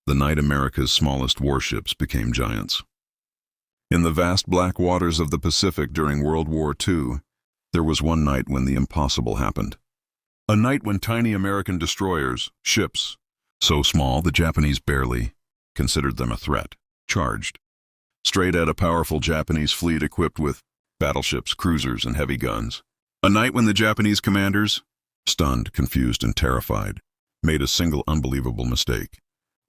the night America's smallest warships became giants. In the vast black waters of the Pacific during World War II, there was one night when the impossible happened. A night when tiny American destroyers, ships, so small the Japanese barely considered them a threat, charged straight at a powerful Japanese fleet equipped with battleships, cruisers, and heavy guns. A night when the Japanese commanders, stunned, confused, and terrified, made a single unbelievable mistake.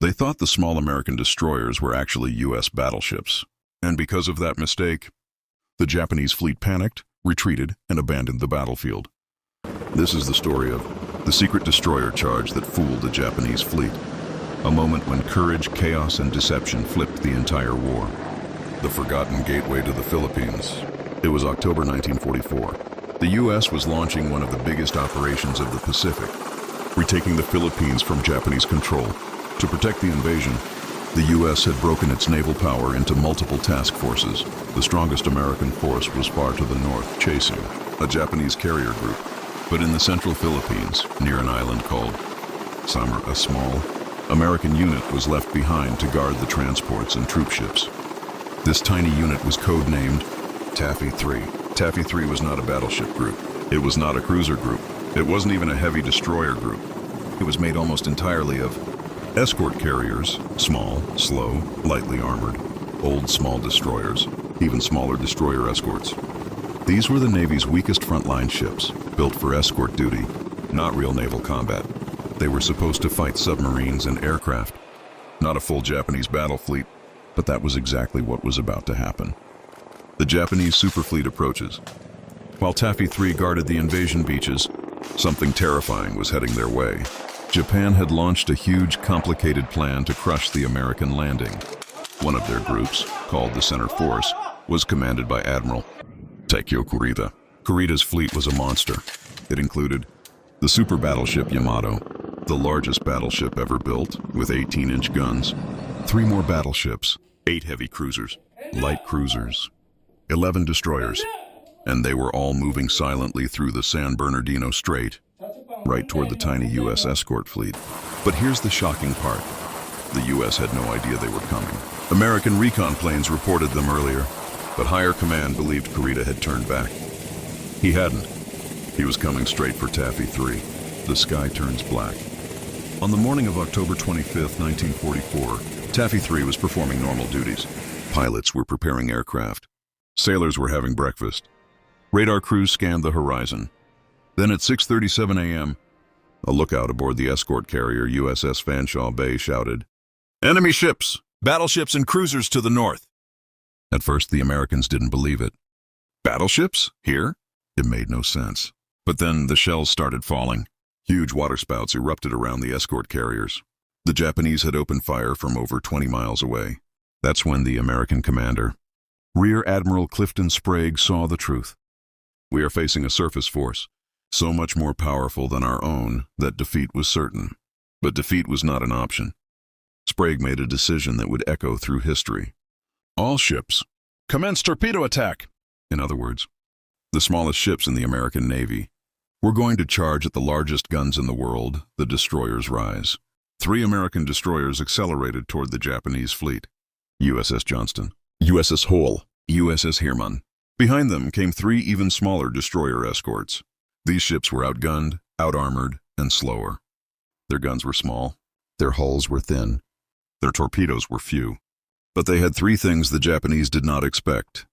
They thought the small American destroyers were actually U.S. battleships, and because of that mistake, the Japanese fleet panicked, retreated, and abandoned the battlefield. This is the story of the secret destroyer charge that fooled the Japanese fleet, a moment when courage, chaos, and deception flipped the entire war. The forgotten gateway to the Philippines. It was October 1944. The U.S. was launching one of the biggest operations of the Pacific, retaking the Philippines from Japanese control. To protect the invasion, the U.S. had broken its naval power into multiple task forces. The strongest American force was far to the north, chasing a Japanese carrier group. But in the central Philippines, near an island called Samar, a small American unit was left behind to guard the transports and troop ships. This tiny unit was codenamed Taffy 3. Taffy 3 was not a battleship group. It was not a cruiser group. It wasn't even a heavy destroyer group. It was made almost entirely of escort carriers, small, slow, lightly armored, old small destroyers, even smaller destroyer escorts. These were the Navy's weakest frontline ships, built for escort duty, not real naval combat. They were supposed to fight submarines and aircraft, not a full Japanese battle fleet, but that was exactly what was about to happen. The Japanese superfleet approaches. While Taffy 3 guarded the invasion beaches, something terrifying was heading their way. Japan had launched a huge, complicated plan to crush the American landing. One of their groups, called the Center Force, was commanded by Admiral Taikyo Kurita. Kurita's fleet was a monster. It included the super battleship Yamato, the largest battleship ever built, with 18-inch guns, 3 more battleships, 8 heavy cruisers, light cruisers, 11 destroyers, and they were all moving silently through the San Bernardino Strait, right toward the tiny U.S. escort fleet. But here's the shocking part. The U.S. had no idea they were coming. American recon planes reported them earlier, but higher command believed Kurita had turned back. He hadn't. He was coming straight for Taffy 3. The sky turns black. On the morning of October 25, 1944, Taffy 3 was performing normal duties. Pilots were preparing aircraft. Sailors were having breakfast. Radar crews scanned the horizon. Then at 6:37 a.m., a lookout aboard the escort carrier USS Fanshawe Bay shouted, "Enemy ships, battleships and cruisers to the north." At first, the Americans didn't believe it. Battleships? Here? It made no sense. But then the shells started falling. Huge waterspouts erupted around the escort carriers. The Japanese had opened fire from over 20 miles away. That's when the American commander, Rear Admiral Clifton Sprague, saw the truth. We are facing a surface force, so much more powerful than our own that defeat was certain. But defeat was not an option. Sprague made a decision that would echo through history. All ships, commence torpedo attack! In other words, the smallest ships in the American Navy. We're going to charge at the largest guns in the world, the destroyers rise. 3 American destroyers accelerated toward the Japanese fleet. USS Johnston, USS Hull, USS Hermann. Behind them came 3 even smaller destroyer escorts. These ships were outgunned, out-armored, and slower. Their guns were small. Their hulls were thin. Their torpedoes were few. But they had 3 things the Japanese did not expect.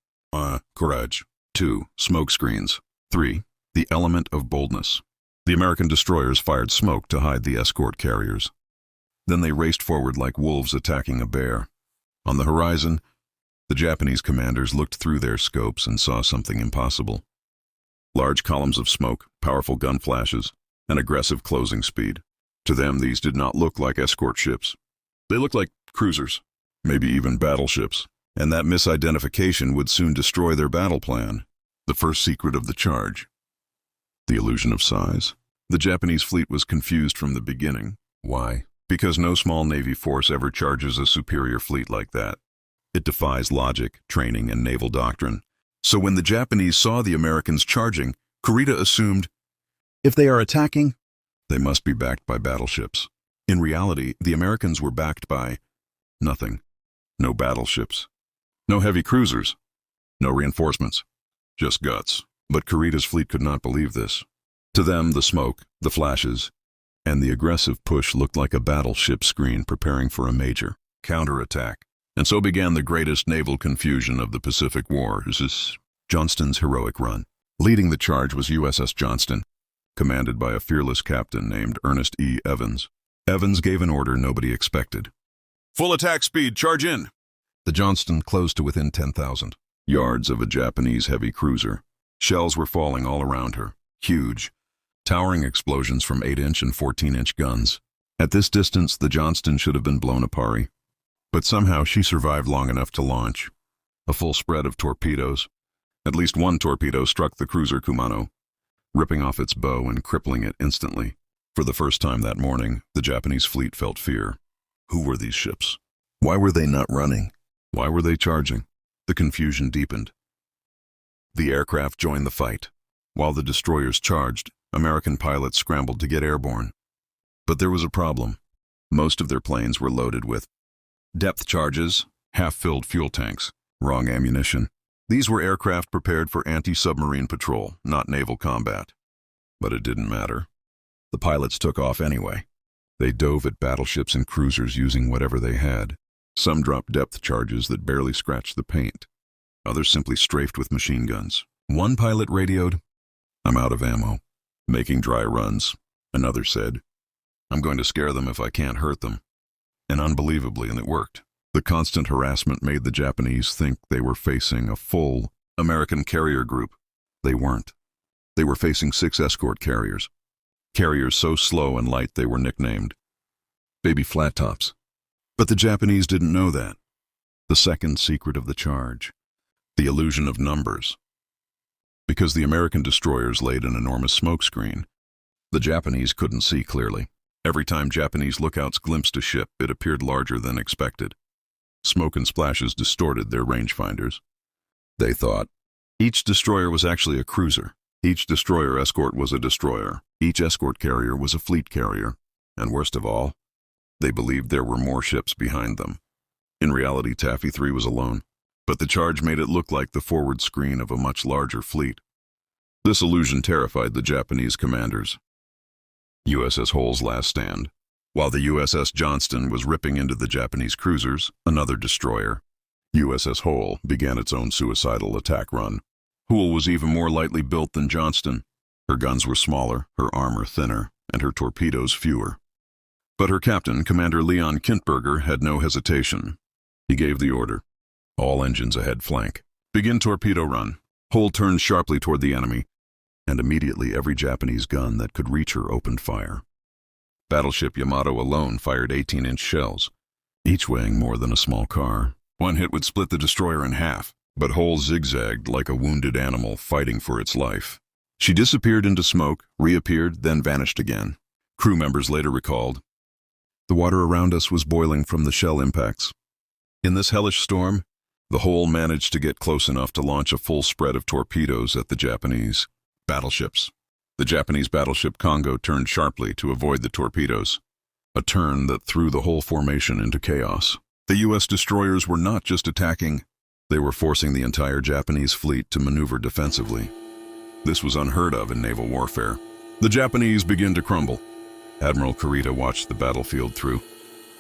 Courage. 2, smoke screens. 3, the element of boldness. The American destroyers fired smoke to hide the escort carriers. Then they raced forward like wolves attacking a bear. On the horizon, the Japanese commanders looked through their scopes and saw something impossible. Large columns of smoke, powerful gun flashes, and aggressive closing speed. To them, these did not look like escort ships. They looked like cruisers, maybe even battleships, and that misidentification would soon destroy their battle plan. The first secret of the charge. The illusion of size. The Japanese fleet was confused from the beginning. Why? Because no small Navy force ever charges a superior fleet like that. It defies logic, training, and naval doctrine. So when the Japanese saw the Americans charging, Kurita assumed, if they are attacking, they must be backed by battleships. In reality, the Americans were backed by nothing. No battleships. No heavy cruisers. No reinforcements. Just guts. But Kurita's fleet could not believe this. To them, the smoke, the flashes, and the aggressive push looked like a battleship screen preparing for a major counterattack. And so began the greatest naval confusion of the Pacific War. This is Johnston's heroic run. Leading the charge was USS Johnston, commanded by a fearless captain named Ernest E. Evans. Evans gave an order nobody expected. "Full attack speed, charge in!" The Johnston closed to within 10,000 yards of a Japanese heavy cruiser. Shells were falling all around her, huge, towering explosions from 8-inch and 14-inch guns. At this distance, the Johnston should have been blown apart. But somehow she survived long enough to launch. A full spread of torpedoes. At least one torpedo struck the cruiser Kumano, ripping off its bow and crippling it instantly. For the first time that morning, the Japanese fleet felt fear. Who were these ships? Why were they not running? Why were they charging? The confusion deepened. The aircraft joined the fight. While the destroyers charged, American pilots scrambled to get airborne. But there was a problem. Most of their planes were loaded with depth charges, half-filled fuel tanks, wrong ammunition. These were aircraft prepared for anti-submarine patrol, not naval combat. But it didn't matter. The pilots took off anyway. They dove at battleships and cruisers using whatever they had. Some dropped depth charges that barely scratched the paint. Others simply strafed with machine guns. One pilot radioed, "I'm out of ammo, making dry runs." Another said, "I'm going to scare them if I can't hurt them." And unbelievably, it worked. The constant harassment made the Japanese think they were facing a full American carrier group. They weren't. They were facing 6 escort carriers. Carriers so slow and light they were nicknamed baby flat tops. But the Japanese didn't know that. The second secret of the charge. The illusion of numbers. Because the American destroyers laid an enormous smokescreen, the Japanese couldn't see clearly. Every time Japanese lookouts glimpsed a ship, it appeared larger than expected. Smoke and splashes distorted their rangefinders. They thought each destroyer was actually a cruiser. Each destroyer escort was a destroyer. Each escort carrier was a fleet carrier. And worst of all, they believed there were more ships behind them. In reality, Taffy 3 was alone. But the charge made it look like the forward screen of a much larger fleet. This illusion terrified the Japanese commanders. USS Hull's last stand. While the USS Johnston was ripping into the Japanese cruisers, another destroyer, USS Hull, began its own suicidal attack run. Hull was even more lightly built than Johnston. Her guns were smaller, her armor thinner, and her torpedoes fewer. But her captain, Commander Leon Kintberger, had no hesitation. He gave the order. All engines ahead flank. Begin torpedo run. Hull turned sharply toward the enemy, and immediately every Japanese gun that could reach her opened fire. Battleship Yamato alone fired 18-inch shells, each weighing more than a small car. One hit would split the destroyer in half, but Hull zigzagged like a wounded animal fighting for its life. She disappeared into smoke, reappeared, then vanished again. Crew members later recalled, "The water around us was boiling from the shell impacts." In this hellish storm, the Hull managed to get close enough to launch a full spread of torpedoes at the Japanese battleships. The Japanese battleship Congo turned sharply to avoid the torpedoes, a turn that threw the whole formation into chaos. The U.S. destroyers were not just attacking, they were forcing the entire Japanese fleet to maneuver defensively. This was unheard of in naval warfare. The Japanese began to crumble. Admiral Kurita watched the battlefield through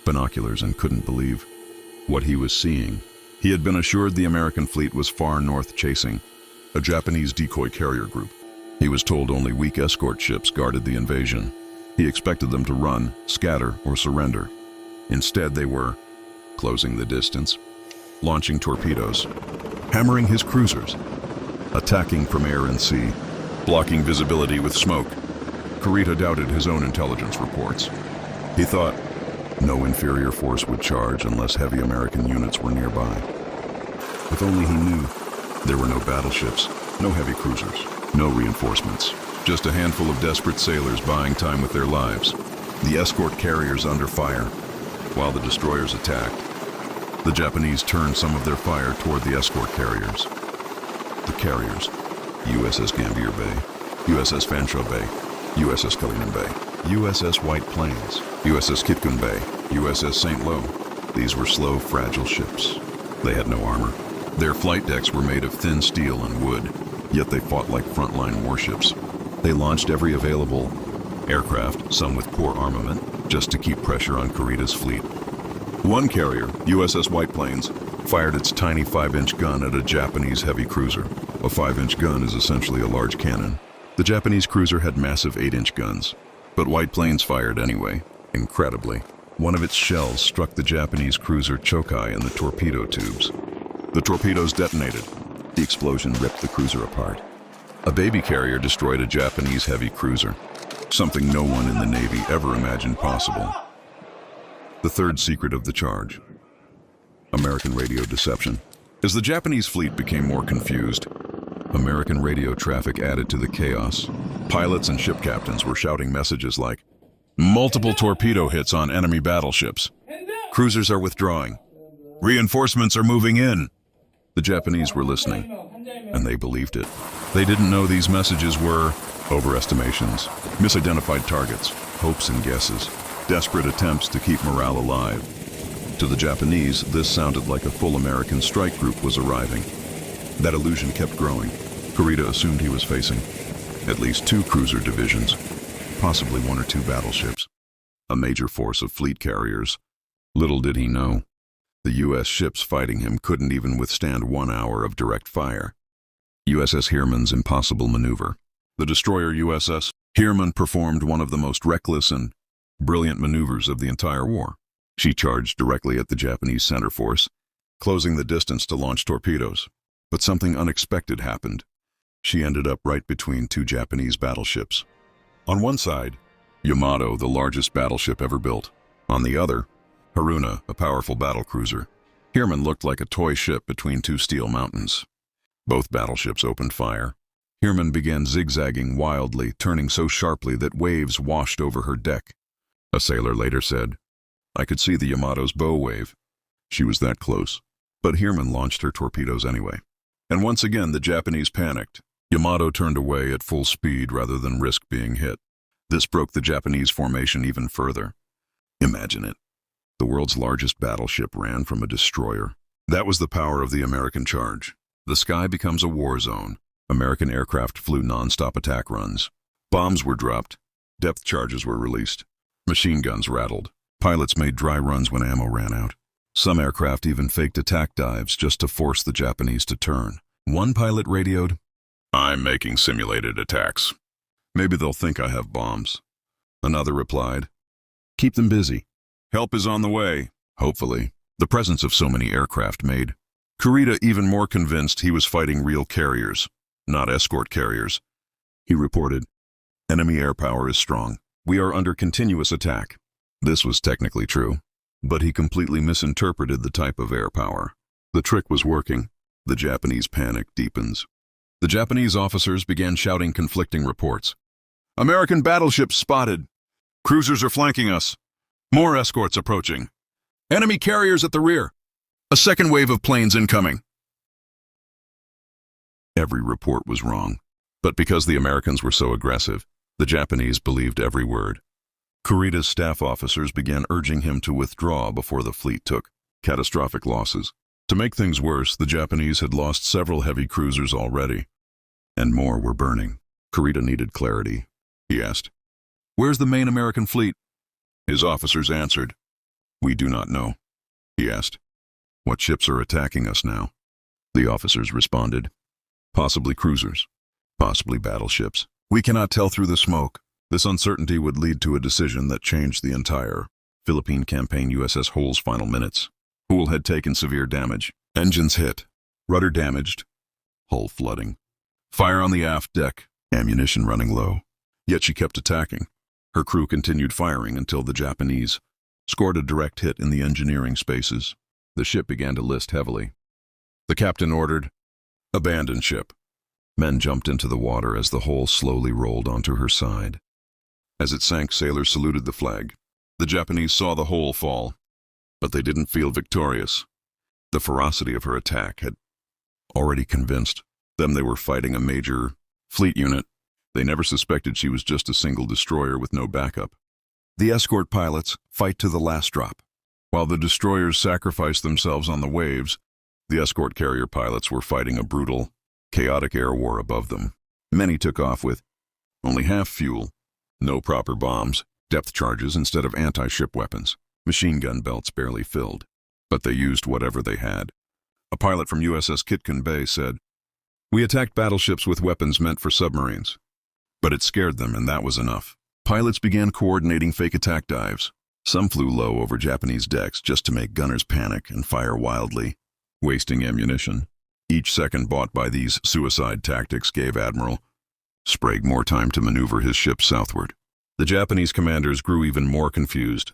binoculars and couldn't believe what he was seeing. He had been assured the American fleet was far north chasing a Japanese decoy carrier group. He was told only weak escort ships guarded the invasion. He expected them to run, scatter, or surrender. Instead, they were closing the distance, launching torpedoes, hammering his cruisers, attacking from air and sea, blocking visibility with smoke. Kurita doubted his own intelligence reports. He thought no inferior force would charge unless heavy American units were nearby. If only he knew there were no battleships, no heavy cruisers, no reinforcements, just a handful of desperate sailors buying time with their lives. The escort carriers under fire, while the destroyers attacked. The Japanese turned some of their fire toward the escort carriers. The carriers, USS Gambier Bay, USS Fanshawe Bay, USS Cullinan Bay. USS White Plains, USS Kitgunbei, USS St. Lo. These were slow, fragile ships. They had no armor. Their flight decks were made of thin steel and wood, yet they fought like frontline warships. They launched every available aircraft, some with poor armament, just to keep pressure on Kurita's fleet. One carrier, USS White Plains, fired its tiny 5-inch gun at a Japanese heavy cruiser. A 5-inch gun is essentially a large cannon. The Japanese cruiser had massive 8-inch guns, but White Plains fired anyway. Incredibly, one of its shells struck the Japanese cruiser Chokai in the torpedo tubes. The torpedoes detonated. The explosion ripped the cruiser apart. A baby carrier destroyed a Japanese heavy cruiser, something no one in the Navy ever imagined possible. The third secret of the charge: American radio deception. As the Japanese fleet became more confused, American radio traffic added to the chaos. Pilots and ship captains were shouting messages like, "Multiple torpedo hits on enemy battleships. Cruisers are withdrawing. Reinforcements are moving in." The Japanese were listening, and they believed it. They didn't know these messages were overestimations, misidentified targets, hopes and guesses, desperate attempts to keep morale alive. To the Japanese, this sounded like a full American strike group was arriving. That illusion kept growing. Kurita assumed he was facing at least 2 cruiser divisions, possibly 1 or 2 battleships, a major force of fleet carriers. Little did he know, the U.S. ships fighting him couldn't even withstand 1 hour of direct fire. USS Heermann's impossible maneuver. The destroyer USS Heermann performed one of the most reckless and brilliant maneuvers of the entire war. She charged directly at the Japanese center force, closing the distance to launch torpedoes. But something unexpected happened. She ended up right between 2 Japanese battleships. On one side, Yamato, the largest battleship ever built. On the other, Haruna, a powerful battlecruiser. Heermann looked like a toy ship between 2 steel mountains. Both battleships opened fire. Heermann began zigzagging wildly, turning so sharply that waves washed over her deck. A sailor later said, "I could see the Yamato's bow wave." She was that close. But Heermann launched her torpedoes anyway. And once again, the Japanese panicked. Yamato turned away at full speed rather than risk being hit. This broke the Japanese formation even further. Imagine it. The world's largest battleship ran from a destroyer. That was the power of the American charge. The sky becomes a war zone. American aircraft flew non-stop attack runs. Bombs were dropped. Depth charges were released. Machine guns rattled. Pilots made dry runs when ammo ran out. Some aircraft even faked attack dives just to force the Japanese to turn. One pilot radioed, "I'm making simulated attacks. Maybe they'll think I have bombs." Another replied, "Keep them busy. Help is on the way." Hopefully, the presence of so many aircraft made Kurita even more convinced he was fighting real carriers, not escort carriers. He reported, "Enemy air power is strong. We are under continuous attack." This was technically true, but he completely misinterpreted the type of air power. The trick was working. The Japanese panic deepens. The Japanese officers began shouting conflicting reports. "American battleships spotted. Cruisers are flanking us. More escorts approaching. Enemy carriers at the rear. A second wave of planes incoming." Every report was wrong, but because the Americans were so aggressive, the Japanese believed every word. Kurita's staff officers began urging him to withdraw before the fleet took catastrophic losses. To make things worse, the Japanese had lost several heavy cruisers already, and more were burning. Kurita needed clarity. He asked, "Where's the main American fleet?" His officers answered, "We do not know." He asked, "What ships are attacking us now?" The officers responded, "Possibly cruisers, possibly battleships. We cannot tell through the smoke." This uncertainty would lead to a decision that changed the entire Philippine campaign. USS Hull's final minutes. Hull had taken severe damage. Engines hit. Rudder damaged. Hull flooding. Fire on the aft deck. Ammunition running low. Yet she kept attacking. Her crew continued firing until the Japanese scored a direct hit in the engineering spaces. The ship began to list heavily. The captain ordered, "Abandon ship." Men jumped into the water as the Hull slowly rolled onto her side. As it sank, sailors saluted the flag. The Japanese saw the Hull fall, but they didn't feel victorious. The ferocity of her attack had already convinced them they were fighting a major fleet unit. They never suspected she was just a single destroyer with no backup. The escort pilots fight to the last drop. While the destroyers sacrificed themselves on the waves, the escort carrier pilots were fighting a brutal, chaotic air war above them. Many took off with only half fuel, no proper bombs, depth charges instead of anti-ship weapons, machine gun belts barely filled. But they used whatever they had. A pilot from USS Kitkan Bay said, "We attacked battleships with weapons meant for submarines. But it scared them, and that was enough." Pilots began coordinating fake attack dives. Some flew low over Japanese decks just to make gunners panic and fire wildly, wasting ammunition. Each second bought by these suicide tactics gave Admiral Sprague more time to maneuver his ship southward. The Japanese commanders grew even more confused.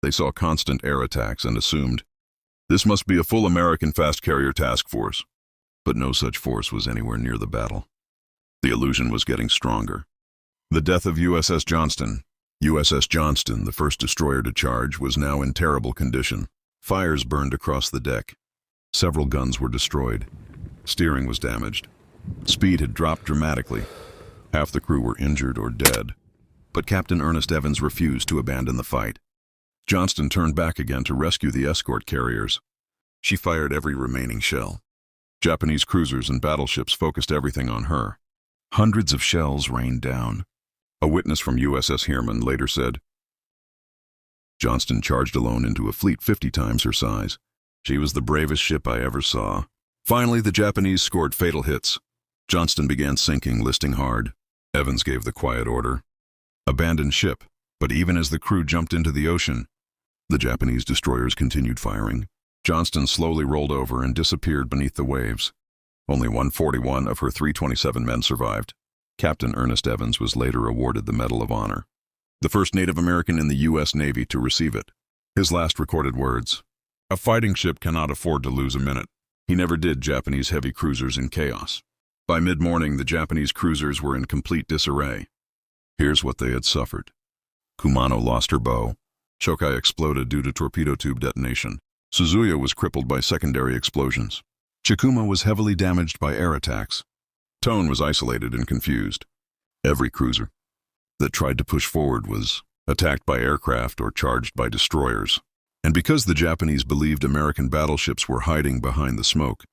They saw constant air attacks and assumed this must be a full American fast carrier task force. But no such force was anywhere near the battle. The illusion was getting stronger. The death of USS Johnston. USS Johnston, the first destroyer to charge, was now in terrible condition. Fires burned across the deck. Several guns were destroyed. Steering was damaged. Speed had dropped dramatically. Half the crew were injured or dead. But Captain Ernest Evans refused to abandon the fight. Johnston turned back again to rescue the escort carriers. She fired every remaining shell. Japanese cruisers and battleships focused everything on her. Hundreds of shells rained down. A witness from USS Heermann later said, "Johnston charged alone into a fleet 50 times her size. She was the bravest ship I ever saw." Finally, the Japanese scored fatal hits. Johnston began sinking, listing hard. Evans gave the quiet order, "Abandon ship." But even as the crew jumped into the ocean, the Japanese destroyers continued firing. Johnston slowly rolled over and disappeared beneath the waves. Only 141 of her 327 men survived. Captain Ernest Evans was later awarded the Medal of Honor, the first Native American in the U.S. Navy to receive it. His last recorded words, "A fighting ship cannot afford to lose a minute." He never did Japanese heavy cruisers in chaos. By mid-morning, the Japanese cruisers were in complete disarray. Here's what they had suffered. Kumano lost her bow. Shokai exploded due to torpedo tube detonation. Suzuya was crippled by secondary explosions. Chikuma was heavily damaged by air attacks. Tone was isolated and confused. Every cruiser that tried to push forward was attacked by aircraft or charged by destroyers. And because the Japanese believed American battleships were hiding behind the smoke,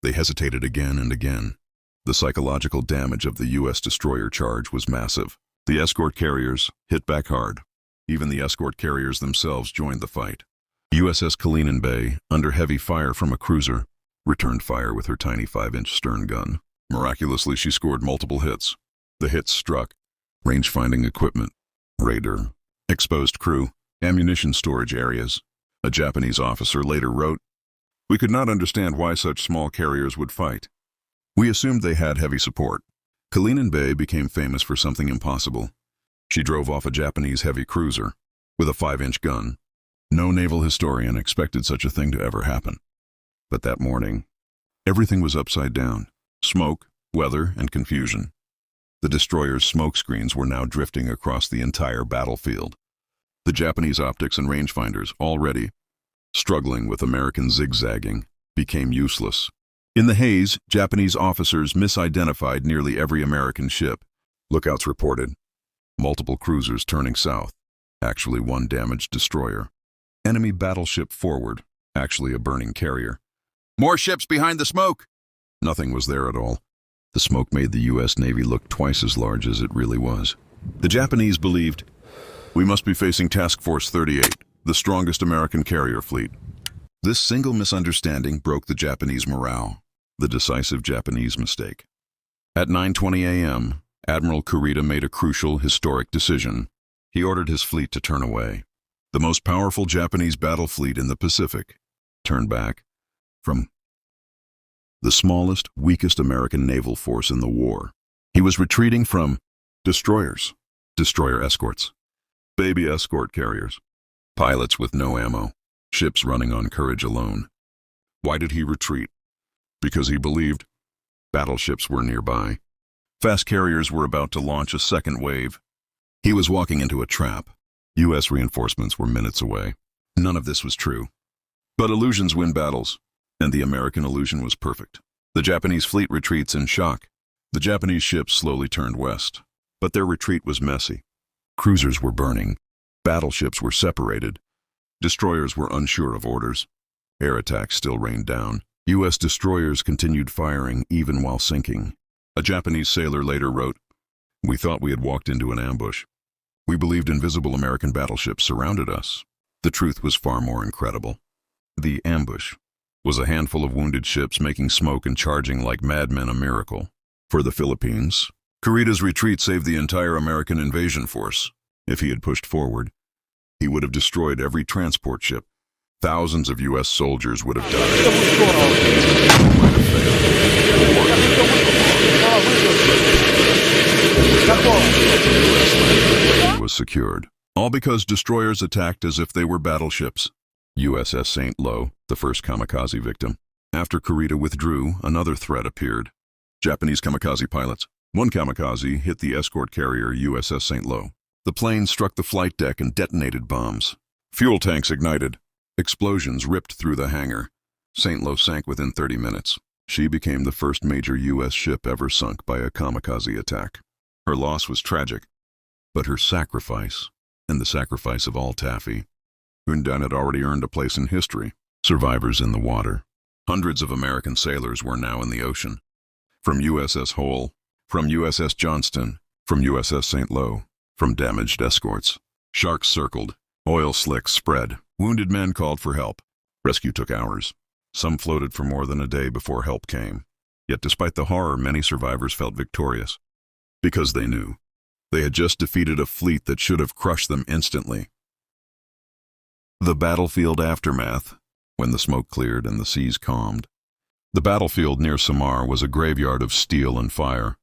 they hesitated again and again. The psychological damage of the U.S. destroyer charge was massive. The escort carriers hit back hard. Even the escort carriers themselves joined the fight. USS Kalinin Bay, under heavy fire from a cruiser, returned fire with her tiny 5-inch stern gun. Miraculously, she scored multiple hits. The hits struck range-finding equipment, radar, exposed crew, ammunition storage areas. A Japanese officer later wrote, "We could not understand why such small carriers would fight. We assumed they had heavy support." Kalinin Bay became famous for something impossible. She drove off a Japanese heavy cruiser with a 5-inch gun. No naval historian expected such a thing to ever happen. But that morning, everything was upside down. Smoke, weather, and confusion. The destroyer's smoke screens were now drifting across the entire battlefield. The Japanese optics and rangefinders, already struggling with American zigzagging, became useless. In the haze, Japanese officers misidentified nearly every American ship. Lookouts reported multiple cruisers turning south, actually one damaged destroyer. Enemy battleship forward, actually a burning carrier. "More ships behind the smoke!" Nothing was there at all. The smoke made the U.S. Navy look twice as large as it really was. The Japanese believed, "We must be facing Task Force 38, the strongest American carrier fleet." This single misunderstanding broke the Japanese morale, the decisive Japanese mistake. At 9:20 a.m., Admiral Kurita made a crucial, historic decision. He ordered his fleet to turn away. The most powerful Japanese battle fleet in the Pacific turned back from the smallest, weakest American naval force in the war. He was retreating from destroyers, destroyer escorts, baby escort carriers, pilots with no ammo, ships running on courage alone. Why did he retreat? Because he believed battleships were nearby. Fast carriers were about to launch a second wave. He was walking into a trap. U.S. reinforcements were minutes away. None of this was true. But illusions win battles, and the American illusion was perfect. The Japanese fleet retreats in shock. The Japanese ships slowly turned west, but their retreat was messy. Cruisers were burning. Battleships were separated. Destroyers were unsure of orders. Air attacks still rained down. U.S. destroyers continued firing even while sinking. A Japanese sailor later wrote, "We thought we had walked into an ambush. We believed invisible American battleships surrounded us." The truth was far more incredible. The ambush was a handful of wounded ships making smoke and charging like madmen, a miracle. For the Philippines, Kurita's retreat saved the entire American invasion force. If he had pushed forward, he would have destroyed every transport ship. Thousands of U.S. soldiers would have died. Was secured, all because destroyers attacked as if they were battleships. USS St. Lo, the first kamikaze victim. After Kurita withdrew, another threat appeared. Japanese kamikaze pilots. One kamikaze hit the escort carrier USS St. Lo. The plane struck the flight deck and detonated bombs. Fuel tanks ignited. Explosions ripped through the hangar. St. Lo sank within 30 minutes. She became the first major U.S. ship ever sunk by a kamikaze attack. Her loss was tragic, but her sacrifice, and the sacrifice of all Taffy, Undan had already earned a place in history. Survivors in the water. Hundreds of American sailors were now in the ocean. From USS Hull, from USS Johnston, from USS St. Lo, from damaged escorts. Sharks circled. Oil slicks spread. Wounded men called for help. Rescue took hours. Some floated for more than a day before help came. Yet despite the horror, many survivors felt victorious. Because they knew they had just defeated a fleet that should have crushed them instantly. The battlefield aftermath, when the smoke cleared and the seas calmed. The battlefield near Samar was a graveyard of steel and fire.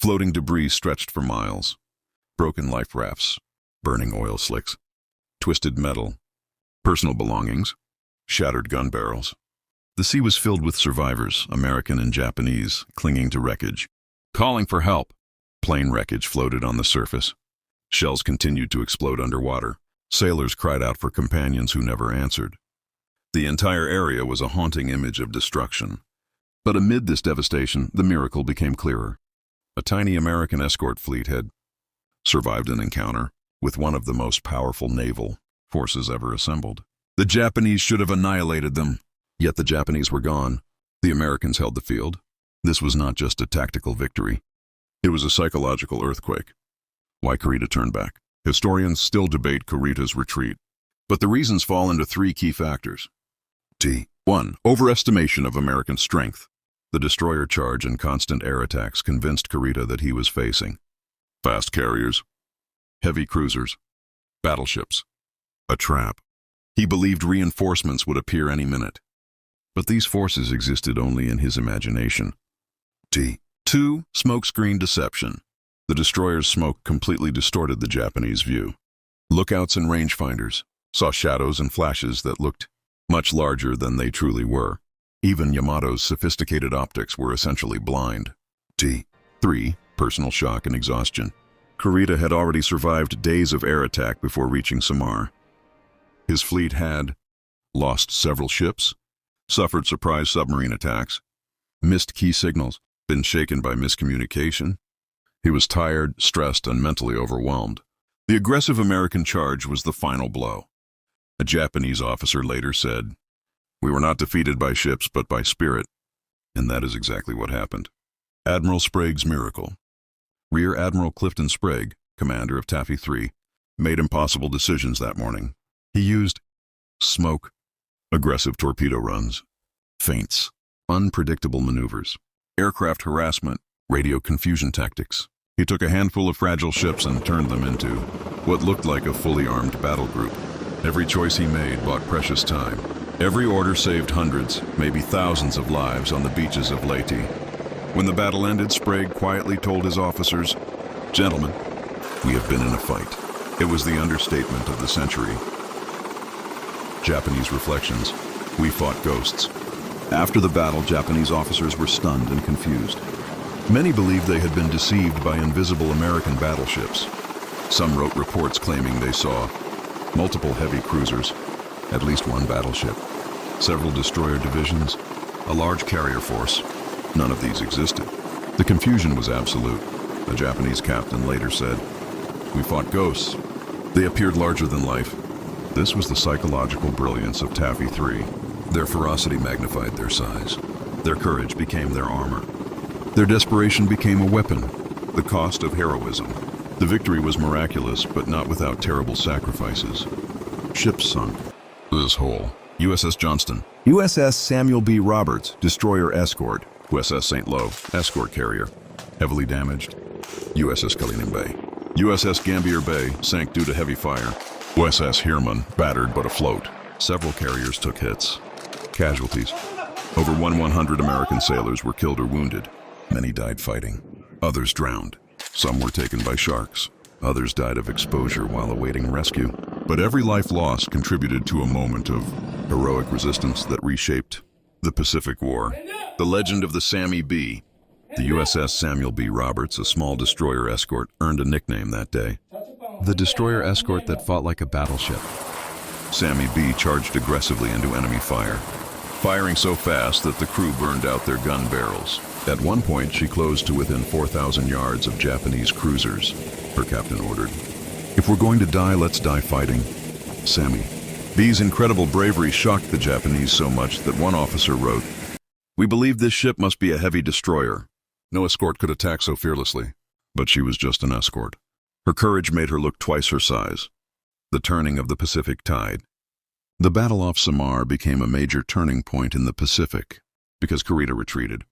Floating debris stretched for miles. Broken life rafts, burning oil slicks, twisted metal, personal belongings, shattered gun barrels. The sea was filled with survivors, American and Japanese, clinging to wreckage, calling for help. Plane wreckage floated on the surface. Shells continued to explode underwater. Sailors cried out for companions who never answered. The entire area was a haunting image of destruction. But amid this devastation, the miracle became clearer. A tiny American escort fleet had survived an encounter with one of the most powerful naval forces ever assembled. The Japanese should have annihilated them, yet the Japanese were gone. The Americans held the field. This was not just a tactical victory. It was a psychological earthquake. Why Kurita turned back? Historians still debate Kurita's retreat, but the reasons fall into three key factors. 1. Overestimation of American strength. The destroyer charge and constant air attacks convinced Kurita that he was facing fast carriers, heavy cruisers, battleships, a trap. He believed reinforcements would appear any minute, but these forces existed only in his imagination. 2. Smokescreen deception. The destroyer's smoke completely distorted the Japanese view. Lookouts and rangefinders saw shadows and flashes that looked much larger than they truly were. Even Yamato's sophisticated optics were essentially blind. 3. Personal shock and exhaustion. Kurita had already survived days of air attack before reaching Samar. His fleet had lost several ships, suffered surprise submarine attacks, missed key signals, been shaken by miscommunication. He was tired, stressed, and mentally overwhelmed. The aggressive American charge was the final blow. A Japanese officer later said, "We were not defeated by ships, but by spirit." And that is exactly what happened. Admiral Sprague's miracle. Rear Admiral Clifton Sprague, commander of Taffy 3, made impossible decisions that morning. He used smoke, aggressive torpedo runs, feints, unpredictable maneuvers, aircraft harassment, radio confusion tactics. He took a handful of fragile ships and turned them into what looked like a fully armed battle group. Every choice he made bought precious time. Every order saved hundreds, maybe thousands of lives on the beaches of Leyte. When the battle ended, Sprague quietly told his officers, "Gentlemen, we have been in a fight." It was the understatement of the century. Japanese reflections. We fought ghosts. After the battle, Japanese officers were stunned and confused. Many believed they had been deceived by invisible American battleships. Some wrote reports claiming they saw multiple heavy cruisers, at least one battleship, several destroyer divisions, a large carrier force. None of these existed. The confusion was absolute. A Japanese captain later said, "We fought ghosts. They appeared larger than life." This was the psychological brilliance of Taffy 3. Their ferocity magnified their size. Their courage became their armor. Their desperation became a weapon. The cost of heroism. The victory was miraculous, but not without terrible sacrifices. Ships sunk. This hole. USS Johnston. USS Samuel B. Roberts, destroyer escort. USS St. Lo, escort carrier. Heavily damaged. USS Kalinin Bay. USS Gambier Bay sank due to heavy fire. USS Heermann, battered but afloat. Several carriers took hits. Casualties. Over 100 American sailors were killed or wounded. Many died fighting. Others drowned. Some were taken by sharks. Others died of exposure while awaiting rescue. But every life lost contributed to a moment of heroic resistance that reshaped the Pacific War. The legend of the Sammy B. The USS Samuel B. Roberts, a small destroyer escort, earned a nickname that day. The destroyer escort that fought like a battleship. Sammy B. charged aggressively into enemy fire, firing so fast that the crew burned out their gun barrels. At one point, she closed to within 4,000 yards of Japanese cruisers. Her captain ordered, "If we're going to die, let's die fighting." Sammy B's incredible bravery shocked the Japanese so much that one officer wrote, "We believe this ship must be a heavy destroyer. No escort could attack so fearlessly." But she was just an escort. Her courage made her look twice her size. The turning of the Pacific tide. The Battle off Samar became a major turning point in the Pacific because Korea retreated.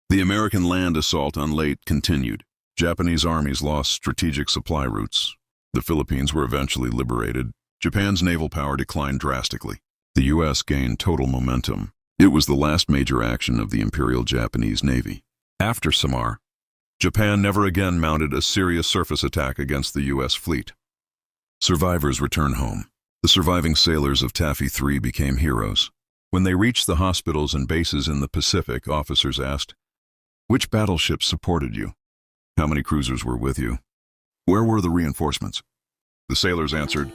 The American land assault on Leyte continued. Japanese armies lost strategic supply routes. The Philippines were eventually liberated. Japan's naval power declined drastically. The U.S. gained total momentum. It was the last major action of the Imperial Japanese Navy. After Samar, Japan never again mounted a serious surface attack against the U.S. fleet. Survivors returned home. The surviving sailors of Taffy 3 became heroes. When they reached the hospitals and bases in the Pacific, officers asked, "Which battleships supported you? How many cruisers were with you? Where were the reinforcements?" The sailors answered,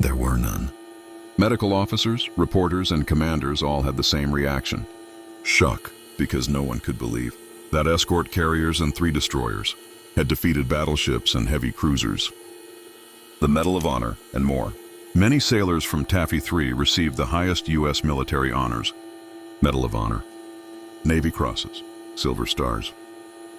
"There were none." Medical officers, reporters, and commanders all had the same reaction. Shock, because no one could believe that escort carriers and 3 destroyers had defeated battleships and heavy cruisers. The Medal of Honor, and more. Many sailors from Taffy 3 received the highest U.S. military honors. Medal of Honor, Navy Crosses, Silver Stars,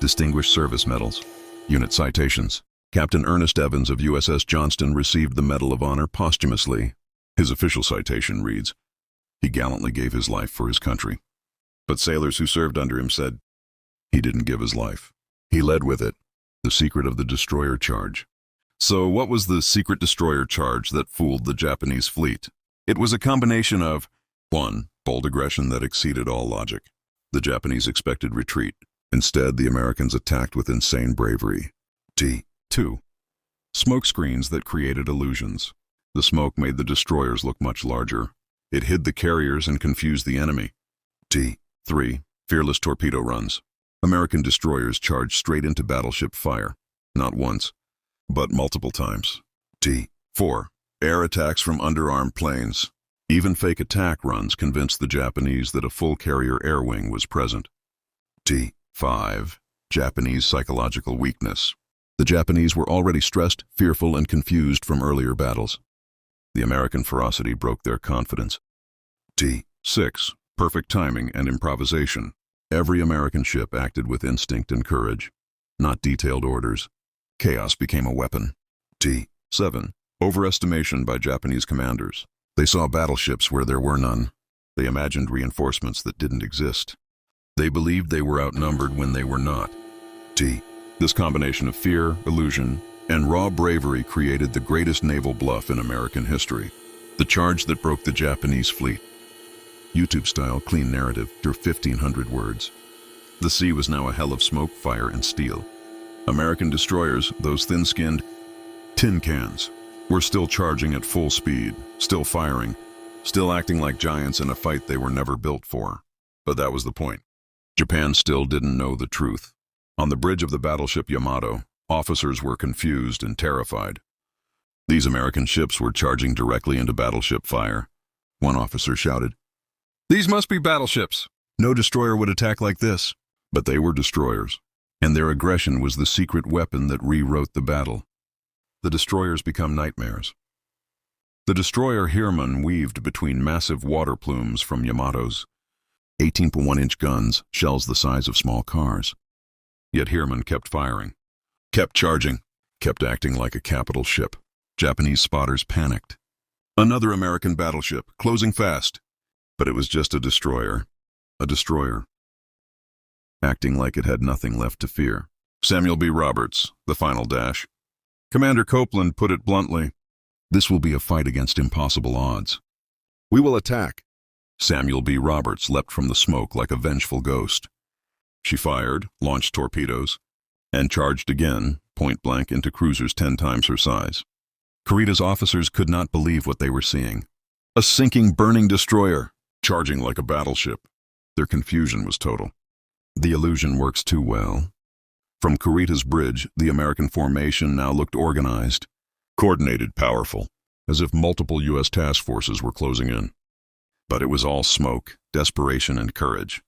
Distinguished Service Medals, Unit Citations. Captain Ernest Evans of USS Johnston received the Medal of Honor posthumously. His official citation reads, "He gallantly gave his life for his country." But sailors who served under him said, "He didn't give his life. He led with it." The secret of the destroyer charge. So what was the secret destroyer charge that fooled the Japanese fleet? It was a combination of 1. Bold aggression that exceeded all logic. The Japanese expected retreat. Instead, the Americans attacked with insane bravery. 2. Smoke screens that created illusions. The smoke made the destroyers look much larger. It hid the carriers and confused the enemy. 3. Fearless torpedo runs. American destroyers charged straight into battleship fire. Not once, but multiple times. 4. Air attacks from underarmed planes. Even fake attack runs convinced the Japanese that a full carrier air wing was present. 5. Japanese psychological weakness. The Japanese were already stressed, fearful, and confused from earlier battles. The American ferocity broke their confidence. 6. Perfect timing and improvisation. Every American ship acted with instinct and courage, not detailed orders. Chaos became a weapon. 7. Overestimation by Japanese commanders. They saw battleships where there were none. They imagined reinforcements that didn't exist. They believed they were outnumbered when they were not. This combination of fear, illusion, and raw bravery created the greatest naval bluff in American history. The charge that broke the Japanese fleet. YouTube-style clean narrative through 1,500 words. The sea was now a hell of smoke, fire, and steel. American destroyers, those thin-skinned tin cans, were still charging at full speed, still firing, still acting like giants in a fight they were never built for. But that was the point. Japan still didn't know the truth. On the bridge of the battleship Yamato, officers were confused and terrified. These American ships were charging directly into battleship fire. One officer shouted, "These must be battleships. No destroyer would attack like this." But they were destroyers. And their aggression was the secret weapon that rewrote the battle. The destroyers become nightmares. The destroyer Hirman weaved between massive water plumes from Yamatos, 18.1-inch guns, shells the size of small cars. Yet Hirman kept firing, kept charging, kept acting like a capital ship. Japanese spotters panicked. Another American battleship, closing fast. But it was just a destroyer, acting like it had nothing left to fear. Samuel B. Roberts, the final dash. Commander Copeland put it bluntly, "This will be a fight against impossible odds. We will attack." Samuel B. Roberts leapt from the smoke like a vengeful ghost. She fired, launched torpedoes, and charged again, point-blank, into cruisers 10 times her size. Kurita's officers could not believe what they were seeing. A sinking, burning destroyer, charging like a battleship. Their confusion was total. The illusion works too well. From Kurita's bridge, the American formation now looked organized, coordinated, powerful, as if multiple U.S. task forces were closing in. But it was all smoke, desperation, and courage.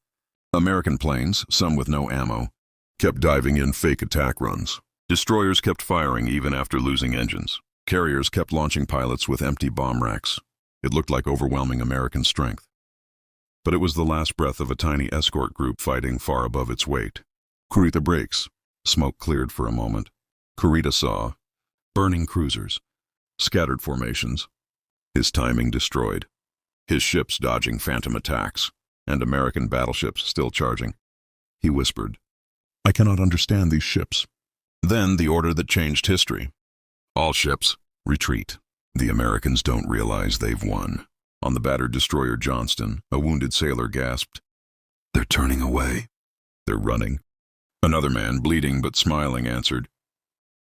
American planes, some with no ammo, kept diving in fake attack runs. Destroyers kept firing even after losing engines. Carriers kept launching pilots with empty bomb racks. It looked like overwhelming American strength. But it was the last breath of a tiny escort group fighting far above its weight. Kurita brakes. Smoke cleared for a moment. Kurita saw burning cruisers, scattered formations, his timing destroyed, his ships dodging phantom attacks, and American battleships still charging. He whispered, "I cannot understand these ships." Then the order that changed history. All ships, retreat. The Americans don't realize they've won. On the battered destroyer Johnston, a wounded sailor gasped, "They're turning away. They're running." Another man, bleeding but smiling, answered,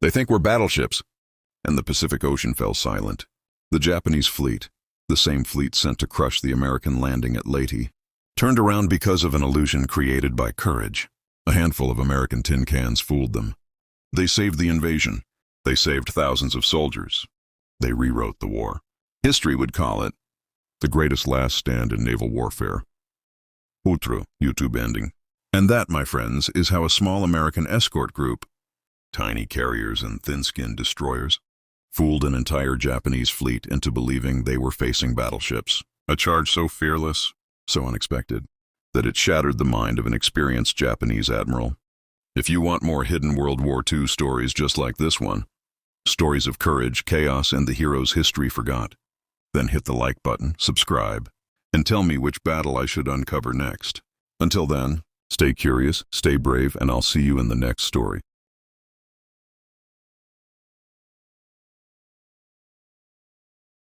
"They think we're battleships." And the Pacific Ocean fell silent. The Japanese fleet, the same fleet sent to crush the American landing at Leyte, turned around because of an illusion created by courage. A handful of American tin cans fooled them. They saved the invasion. They saved thousands of soldiers. They rewrote the war. History would call it the greatest last stand in naval warfare. Outro, YouTube ending. And that, my friends, is how a small American escort group, tiny carriers and thin-skinned destroyers, fooled an entire Japanese fleet into believing they were facing battleships. A charge so fearless, so unexpected, that it shattered the mind of an experienced Japanese admiral. If you want more hidden World War II stories just like this one, stories of courage, chaos, and the heroes history forgot, then hit the like button, subscribe, and tell me which battle I should uncover next. Until then, stay curious, stay brave, and I'll see you in the next story.